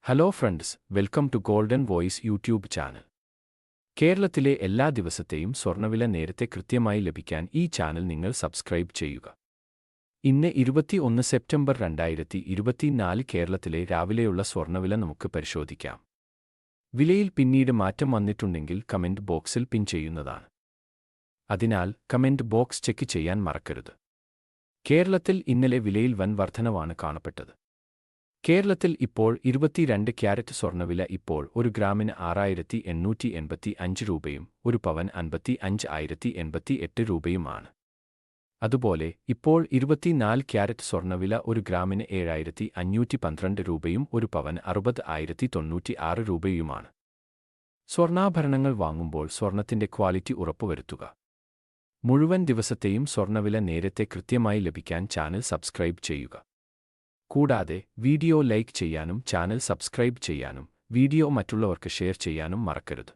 Hello friends, welcome to golden voice YouTube channel. കേരളത്തിലെ എല്ലാ ദിവസത്തെയും സ്വർണ്ണവില നേരത്തെ കൃത്യമായി ലഭിക്കാൻ ഈ ചാനൽ നിങ്ങൾ സബ്സ്ക്രൈബ് ചെയ്യുക. ഇന്ന് 21 സെപ്റ്റംബർ 2024 കേരളത്തിലെ രാവിലെയുള്ള സ്വർണ്ണവില നമുക്ക് പരിശോധിക്കാം. വിലയിൽ പിന്നീട് മാറ്റം വന്നിട്ടുണ്ടെങ്കിൽ കമന്റ് ബോക്സിൽ പിൻ ചെയ്യുന്നതാണ്. അതിനാൽ കമന്റ് ബോക്സ് ചെക്ക് ചെയ്യാൻ മറക്കരുത്. കേരളത്തിൽ ഇന്നലെ വിലയിൽ വൻ വർധനവാണ് കാണപ്പെട്ടത്. കേരളത്തിൽ ഇപ്പോൾ 22 ക്യാരറ്റ് സ്വർണ്ണവില ഇപ്പോൾ ഒരു ഗ്രാമിന് 6,885 രൂപയും ഒരു പവൻ 55,088 രൂപയുമാണ്. അതുപോലെ ഇപ്പോൾ 24 ക്യാരറ്റ് സ്വർണ്ണവില ഒരു ഗ്രാമിന് 7,512 രൂപയും ഒരു പവൻ 60,096 രൂപയുമാണ്. സ്വർണ്ണാഭരണങ്ങൾ വാങ്ങുമ്പോൾ സ്വർണത്തിന്റെ ക്വാളിറ്റി ഉറപ്പുവരുത്തുക. മുഴുവൻ ദിവസത്തെയും സ്വർണ്ണവില നേരത്തെ കൃത്യമായി ലഭിക്കാൻ ചാനൽ സബ്സ്ക്രൈബ് ചെയ്യുക. കൂടാതെ വീഡിയോ ലൈക്ക് ചെയ്യാനും ചാനൽ സബ്സ്ക്രൈബ് ചെയ്യാനും വീഡിയോ മറ്റുള്ളവർക്ക് ഷെയർ ചെയ്യാനും മറക്കരുത്.